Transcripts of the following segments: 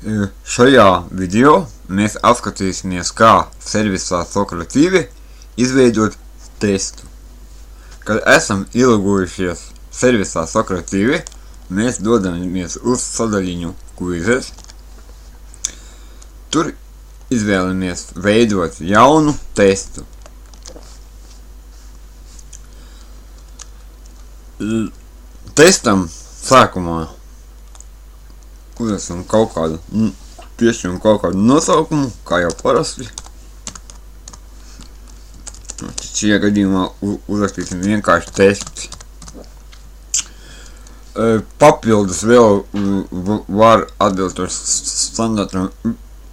Šajā video mēs apskatīsimies, kā servisā Socrative izveidot testu. Kad esam ielogojušies servisā Socrative, mēs dodamies uz sadaļiņu Quizzes. Tur izvēlamies veidot jaunu testu. Testam sākumā uzrakstam kaut kādu, piešķiram kaut kādu nosaukumu, kā jau parasti. Šajā gadījumā uzrakstīsim vienkārši testi. Papildus vēl var atbilstoši standartam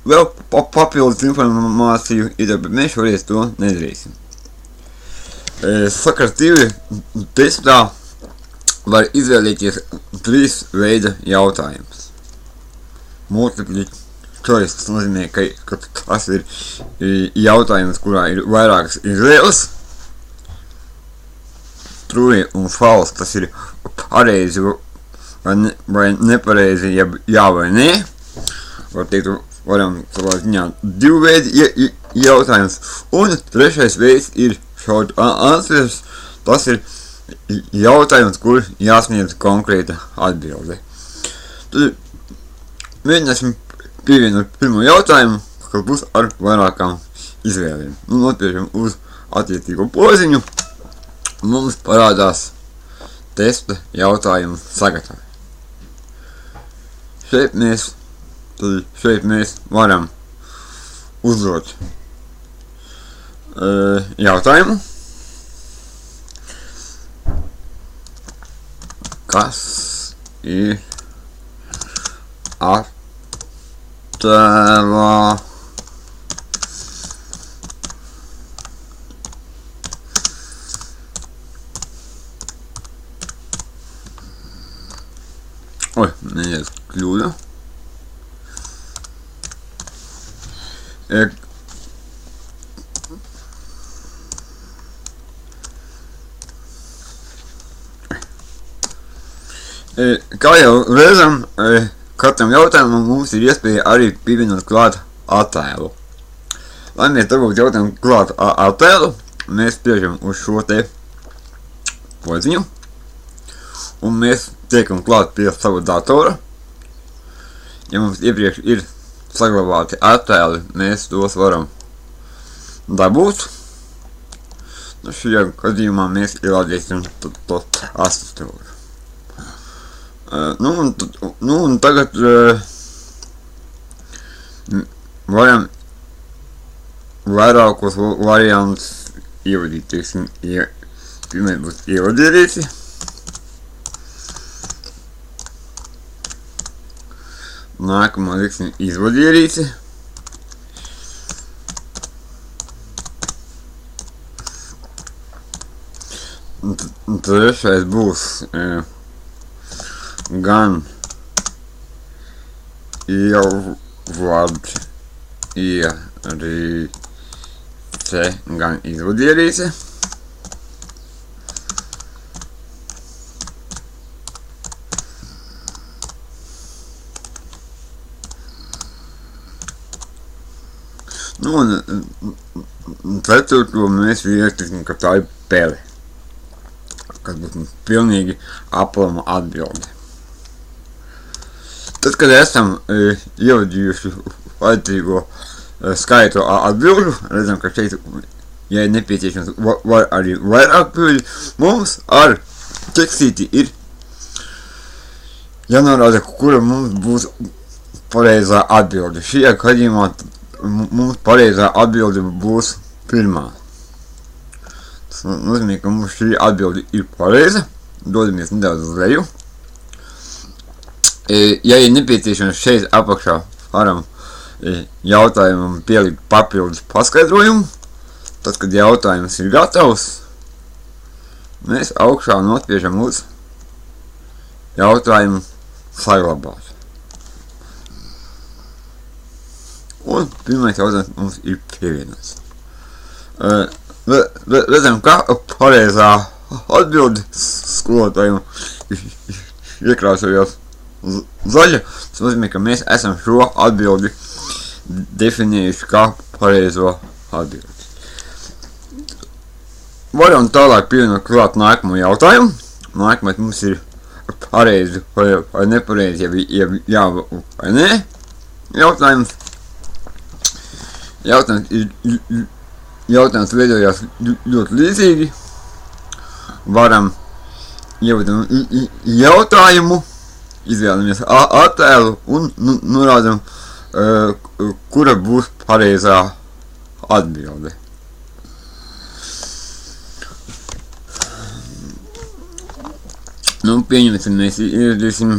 vēl papildus informāciju, bet mēs šoreiz to nedarīsim. Socrative testā var izvēlēties 3 veida jautājumus. Multiple choice, tas nozīmē, ka tas ir jautājums, kurā ir vairākas izvēles. True un false, tas ir pareizi vai nepareizi, jā vai nē. Var teikt, varam savā ziņā 2 veidi jautājums. Un 3. veids ir short answers, tas ir jautājums, kur jāsniedz konkrēta atbilde. Tad mēģināsim pievienot pirmo jautājumu, kas būs ar vairākām izvēlēm. Nopiešam uz attiecīgo poziņu. Mums parādās testa jautājumu sagatavē. Šeit mēs varam uzdot jautājumu. Kas ir attēlā neies kļūda. Kā jau redzam, katram jautājumam mums ir iespēja arī pievienot klāt attēlu. Lai mēs dabūtu jautājumu klāt attēlu, mēs spiežam uz šo te podziņu, un mēs tiekam klāt pie sava datora. Ja mums iepriekš ir saglabāti attēli, mēs tos varam dabūt. Šajā gadījumā mēs ielādēsim to asistūru. Un tagad varam vairākos variantus ievadīt. Teiksim, pirmais būs ievadierīci. Nākamā liksim izvadierīci. Trešais būs gan ievadierīce, gan izvadierīce. Un ceturto mēs ierakstīsim, ka tā ir pele, kas būs mums pilnīgi aplama atbilde. Tad, kad esam ievadījuši vajadzīgo skaitu atbildu, redzam, ka šeit, ja ir nepieciešams, var arī vairāk pildīt, mums ar tekstīti ir jānorāda, kura mums būs pareizā atbilde. Šajā gadījumā mums pareizā atbilde būs pirmā. Tas nozīmē, ka mums šī atbilde ir pareiza. Dodamies nedaudz uz leju. Ja ir nepieciešams, šeit apakšā varam jautājumam pielikt papildus paskaidrojumu. Tad, kad jautājums ir gatavs, mēs augšā nospiežam uz jautājumu saglabāt. Un pirmais jautājums mums ir pievienots. Redzam, kā pareizā atbildi skolotājiem iekrāsojās zaļa, tas nozīmē, ka mēs esam šo atbildi definējuši kā pareizo atbildi. Varam tālāk pievienot klāt nākamo jautājumu. Nākamais mums ir pareizi vai nepareizi, ja jā vai nē jautājums. Jautājums veidojās ļoti līdzīgi. Varam ievadam jautājumu, izvēlamies attēlu un norādam, kura būs pareizā atbilde. Nu, pieņemsim, mēs ieradīsim,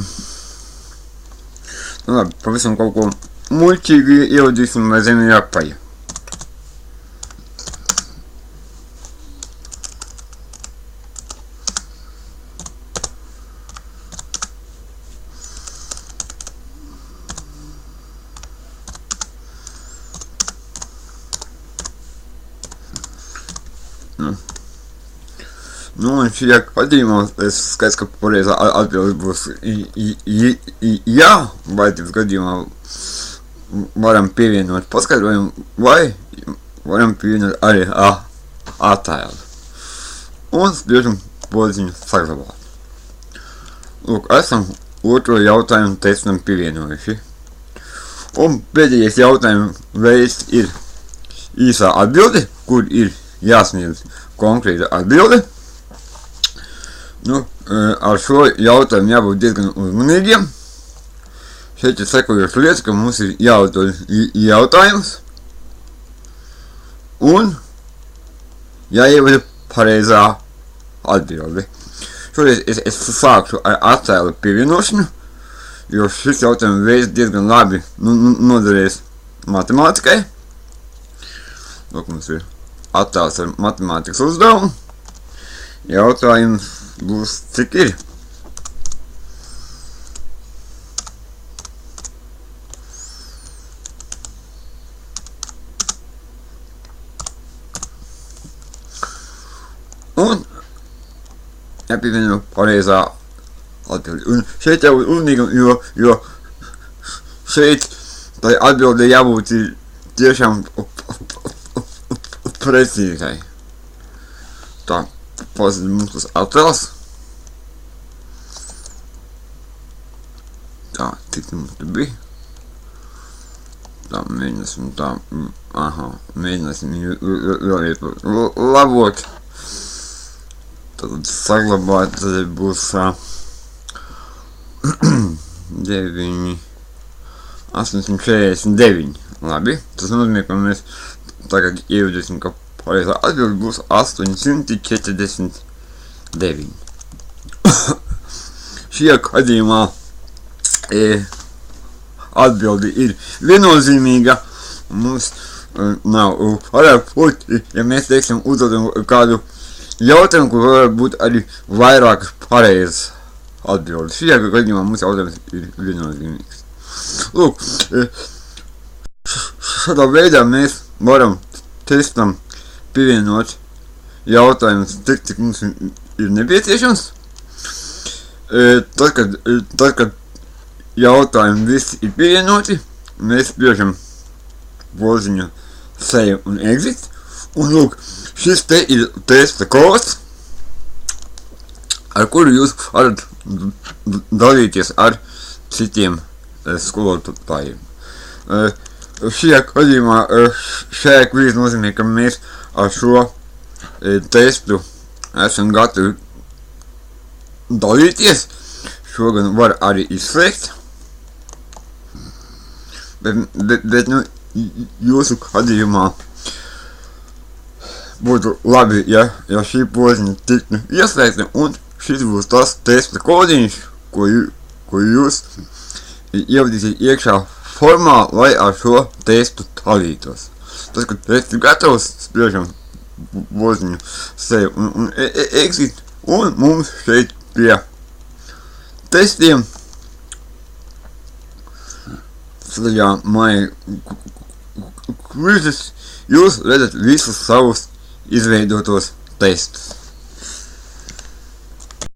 nu labi, pavisam kaut ko muļķīgi ieradīsim, vai zemi ir apaļa. Nu, un šajā gadījumā es skaidrs, ka pareizā atbilde būs jā, vai tas gadījumā varam pievienot paskaidrojumu, vai varam pievienot arī attēlu. Un spriežam podziņu saglabāt. Lūk, esam otro jautājumu testam pievienojuši. Un pēdējais jautājumu veids ir īsā atbilde, kur ir jāsniedz konkrēta atbilde. Nu, ar šo jautājumu jābūt diezgan uzmanīgiem. Šeit ir sekojošas lietas, ka mums ir jāuzdod jautājums un jāievada pareizā atbilde. Šoreiz es sākšu ar attēlu pievienošanu, jo šis jautājums veids diezgan labi noderēs matemātikai. Lūk, mums ir attēls ar matemātikas uzdevumu. Jautājums būs, cik ir? Un jāpievieno pareizā atbildi. Un šeit jābūt uzmanīgam, jo šeit tai atbildi jābūt tiešām precīzai. Tā. Pozitīvi mums tas attēls. Tā, tik mums te bija. Tā, mēģināsim tā, mēģināsim vēlreiz labot. Tad saglabāt, tad būs 849. Labi, tas nozīmē, ka mēs tagad ievadīsim, ka pareizā atbilde būs 849. Šajā gadījumā atbilde ir viennozīmīga. Mums nav varētu būt, ja mēs teiksim uzdodam kādu jautājumu, kur varētu būt arī vairākas pareizas atbildes. Šajā gadījumā mums jautājums ir viennozīmīgs. Lūk, šādā veidā mēs varam testam pievienot jautājumus cik mums ir nepieciešams. Tad, kad jautājumi visi ir pievienoti, mēs spriežam podziņu save un exit. Un lūk, šis te ir testa kods, ar kuru jūs varat dalīties ar citiem skolotājiem. Šajā gadījumā šajā kvīzē nozīmē, ka mēs ar šo testu esam gatavi dalīties. Šo gan var arī izslēgt. Bet nu, jūsu gadījumā būtu labi, ja šī podziņa tiktu ieslēgta, un šis būs tas testa kodiņš, ko jūs ievadīsiet iekšā formā, lai ar šo testu dalītos. Tas, kad tests ir gatavs, spriežam podziņu save un exit, un mums šeit pie testiem sadaļā My Quizzes jūs redzat visus savus izveidotos testus.